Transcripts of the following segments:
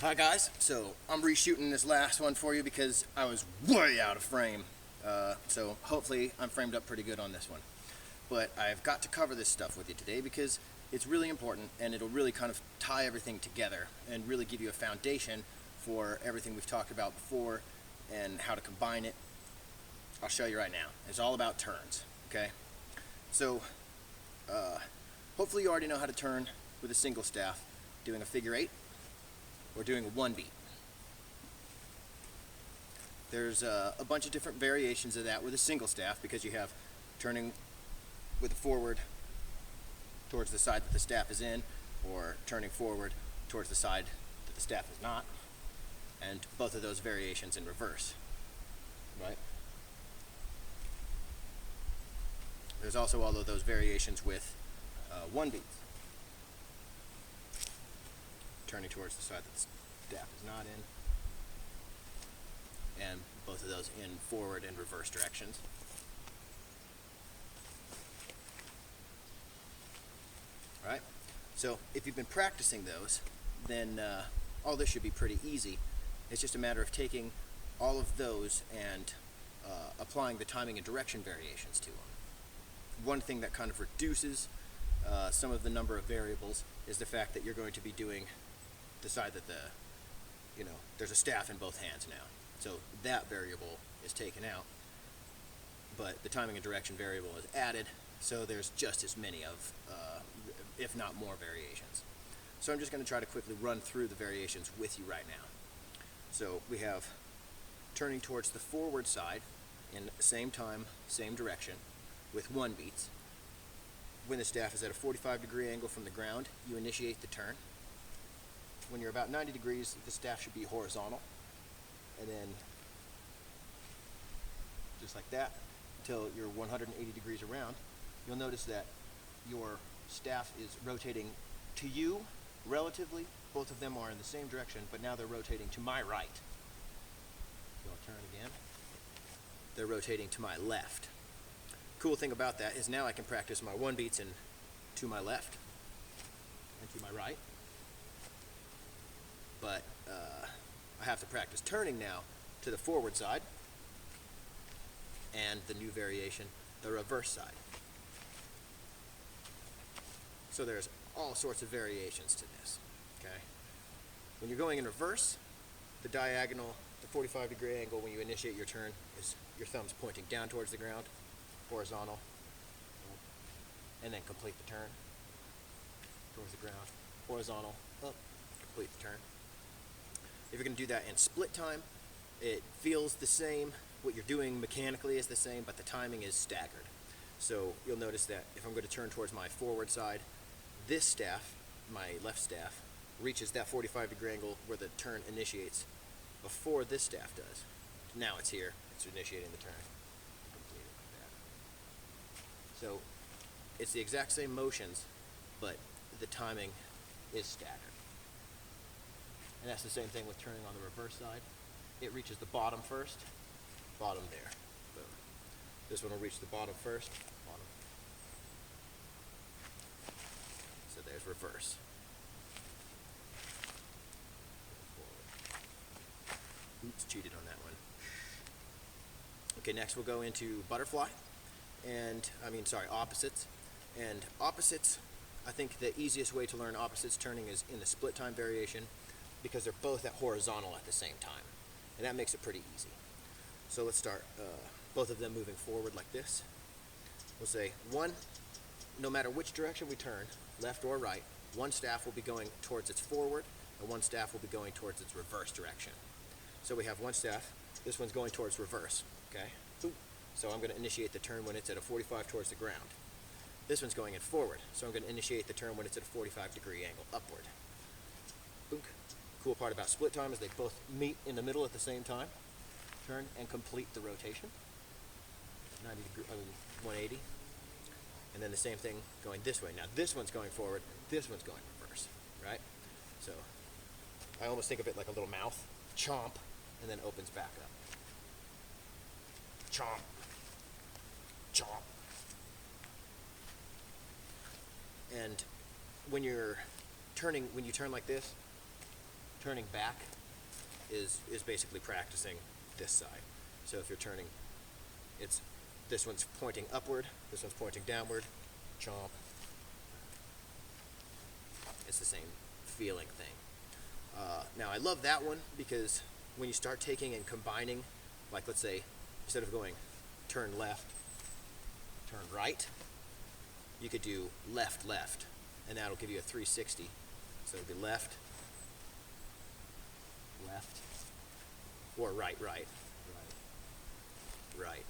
Hi guys, so I'm reshooting this last one for you because I was way out of frame. So hopefully I'm framed up pretty good on this one. But I've got to cover this stuff with you today because it's really important and it'll really kind of tie everything together and really give you a foundation for everything we've talked about before and how to combine it. I'll show you right now. It's all about turns, okay? So hopefully you already know how to turn with a single staff, doing a figure eight or doing a one beat. There's a bunch of different variations of that with a single staff because you have turning with the forward towards the side that the staff is in, or turning forward towards the side that the staff is not, and both of those variations in reverse, right? There's also all of those variations with one beats. Turning towards the side that the staff is not in, and both of those in forward and reverse directions. Right? So if you've been practicing those, then all this should be pretty easy. It's just a matter of taking all of those and applying the timing and direction variations to them. One thing that kind of reduces some of the number of variables is the fact that you're going to be doing the side that there's a staff in both hands now. So that variable is taken out, but the timing and direction variable is added, so there's just as many of, if not more, variations. So I'm just going to try to quickly run through the variations with you right now. So we have turning towards the forward side in same time, same direction, with one beats. When the staff is at a 45-degree angle from the ground, you initiate the turn. When you're about 90 degrees, the staff should be horizontal, and then just like that until you're 180 degrees around. You'll notice that your staff is rotating to you relatively. Both of them are in the same direction, but now they're rotating to my right. So I'll turn again. They're rotating to my left. Cool thing about that is now I can practice my one beats in to my left and to my right. But I have to practice turning now to the forward side and the new variation, the reverse side. So there's all sorts of variations to this, okay? When you're going in reverse, the diagonal, the 45-degree angle when you initiate your turn is your thumb's pointing down towards the ground, horizontal, and then complete the turn towards the ground, horizontal, up, complete the turn. If you're going to do that in split time, it feels the same. What you're doing mechanically is the same, but the timing is staggered. So you'll notice that if I'm going to turn towards my forward side, this staff, my left staff, reaches that 45-degree angle where the turn initiates before this staff does. Now it's here, it's initiating the turn. Complete it like that. So it's the exact same motions, but the timing is staggered. And that's the same thing with turning on the reverse side. It reaches the bottom first, bottom there. Boom. This one will reach the bottom first, bottom. So there's reverse. Oops, cheated on that one. Okay, next we'll go into butterfly, and opposites. And opposites, I think the easiest way to learn opposites turning is in the split time variation, because they're both at horizontal at the same time, and that makes it pretty easy. So let's start both of them moving forward like this. We'll say one, no matter which direction we turn, left or right, one staff will be going towards its forward and one staff will be going towards its reverse direction. So we have one staff, this one's going towards reverse, okay? So I'm going to initiate the turn when it's at a 45 towards the ground. This one's going in forward, so I'm going to initiate the turn when it's at a 45-degree angle upward. Boom. Cool part about split time is they both meet in the middle at the same time. Turn and complete the rotation. 180. And then the same thing going this way. Now this one's going forward, this one's going reverse, right? So I almost think of it like a little mouth. Chomp, and then opens back up. Chomp. Chomp. And when you turn like this, turning back is basically practicing this side. So if you're turning, this one's pointing upward, this one's pointing downward, chomp. It's the same feeling thing. Now I love that one because when you start taking and combining, like let's say, instead of going turn left, turn right, you could do left, left, and that'll give you a 360. So it'll be left, left, or right, right, right, right.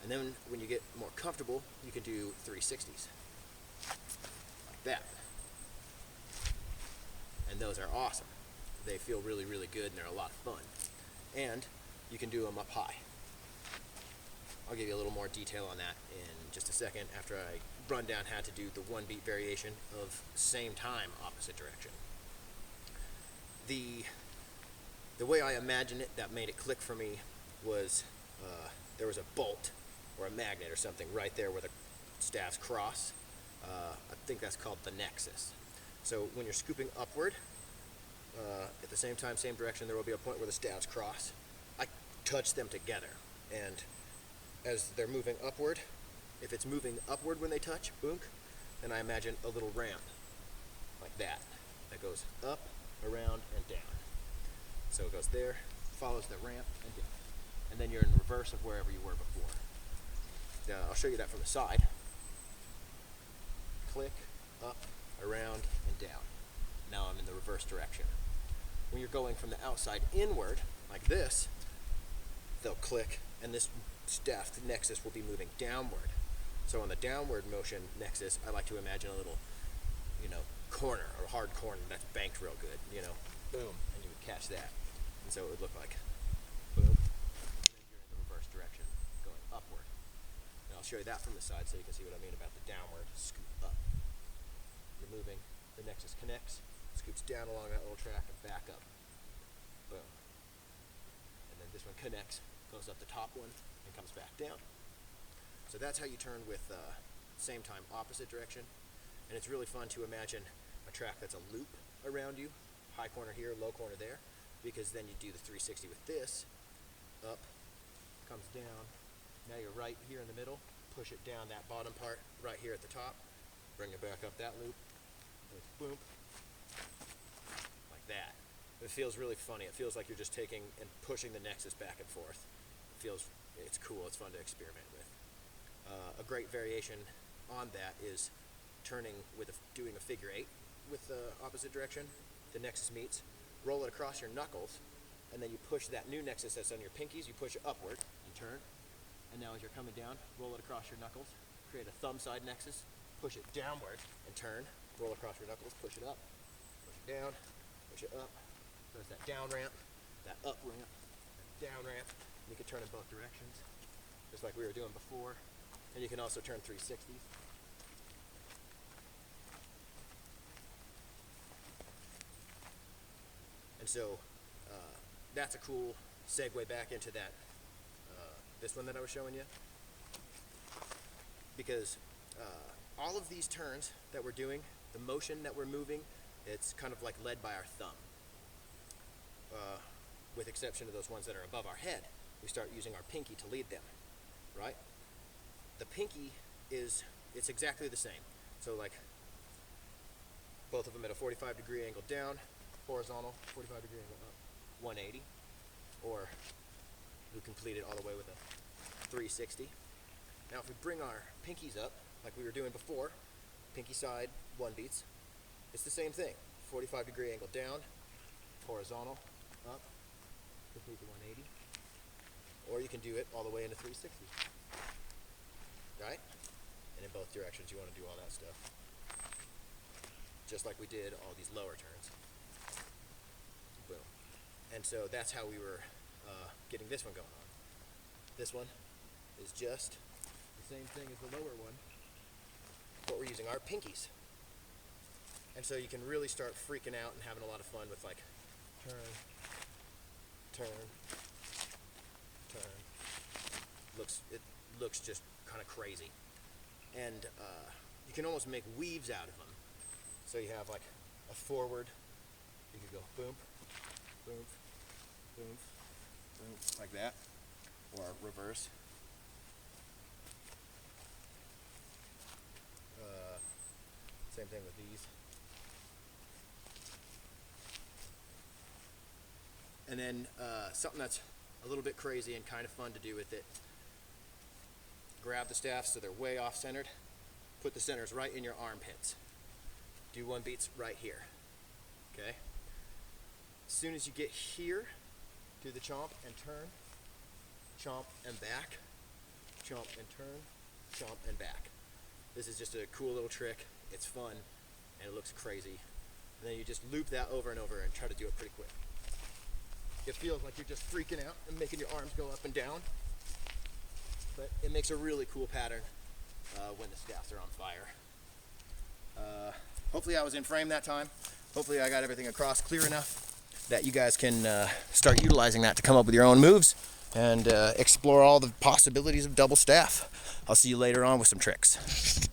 And then when you get more comfortable, you can do 360s, like that. And those are awesome. They feel really, really good, and they're a lot of fun. And you can do them up high. I'll give you a little more detail on that in just a second after I run down how to do the one beat variation of same time, opposite direction. The way I imagined it that made it click for me was there was a bolt or a magnet or something right there where the staves cross. I think that's called the nexus. So when you're scooping upward, at the same time, same direction, there will be a point where the staves cross. I touch them together, and as they're moving upward, if it's moving upward when they touch, boonk, then I imagine a little ramp, like that goes up, around, and down. So it goes there, follows the ramp, and down. And then you're in reverse of wherever you were before. Now, I'll show you that from the side. Click, up, around, and down. Now I'm in the reverse direction. When you're going from the outside inward, like this, they'll click, and this staff nexus will be moving downward. So on the downward motion nexus, I like to imagine a little, corner, or hard corner that's banked real good, boom, and you would catch that. And so it would look like, boom, and then you're in the reverse direction, going upward. And I'll show you that from the side so you can see what I mean about the downward scoop up. You're moving, the nexus connects, scoops down along that little track and back up. Boom. And then this one connects, goes up the top one, and comes back down. So that's how you turn with same time, opposite direction. And it's really fun to imagine a track that's a loop around you, high corner here, low corner there, because then you do the 360 with this, up, comes down. Now you're right here in the middle, push it down that bottom part, right here at the top, bring it back up that loop, boom, like that. It feels really funny. It feels like you're just taking and pushing the nexus back and forth. It's cool, it's fun to experiment with. A great variation on that is doing a figure 8 with the opposite direction. The nexus meets, roll it across your knuckles, and then you push that new nexus that's on your pinkies, you push it upward and turn. And now as you're coming down, roll it across your knuckles, create a thumb side nexus, push it downward and turn, roll across your knuckles, push it up, push it down, push it up. There's that down ramp, that up ramp, that down ramp. You can turn in both directions, just like we were doing before. And you can also turn 360s. And so that's a cool segue back into that, this one that I was showing you. Because all of these turns that we're doing, the motion that we're moving, it's kind of like led by our thumb. With exception of those ones that are above our head, we start using our pinky to lead them, right? The pinky it's exactly the same. So like both of them at a 45-degree angle down, horizontal, 45-degree angle up, 180. Or we complete it all the way with a 360. Now if we bring our pinkies up, like we were doing before, pinky side, one beats, it's the same thing. 45-degree angle down, horizontal, up, complete the 180. Or you can do it all the way into 360. Right? And in both directions you want to do all that stuff. Just like we did all these lower turns. Boom. And so that's how we were getting this one going on. This one is just the same thing as the lower one, but we're using our pinkies. And so you can really start freaking out and having a lot of fun with like turn, turn, turn. It looks just kind of crazy. And you can almost make weaves out of them. So you have like a forward, you could go boom, boom, boom, boom, like that, or reverse. Same thing with these. And then something that's a little bit crazy and kind of fun to do with it. Grab the staffs so they're way off centered. Put the centers right in your armpits. Do one beats right here. Okay? As soon as you get here, do the chomp and turn, chomp and back, chomp and turn, chomp and back. This is just a cool little trick. It's fun and it looks crazy. And then you just loop that over and over and try to do it pretty quick. It feels like you're just freaking out and making your arms go up and down, but it makes a really cool pattern when the staffs are on fire. Hopefully I was in frame that time. Hopefully I got everything across clear enough that you guys can start utilizing that to come up with your own moves and explore all the possibilities of double staff. I'll see you later on with some tricks.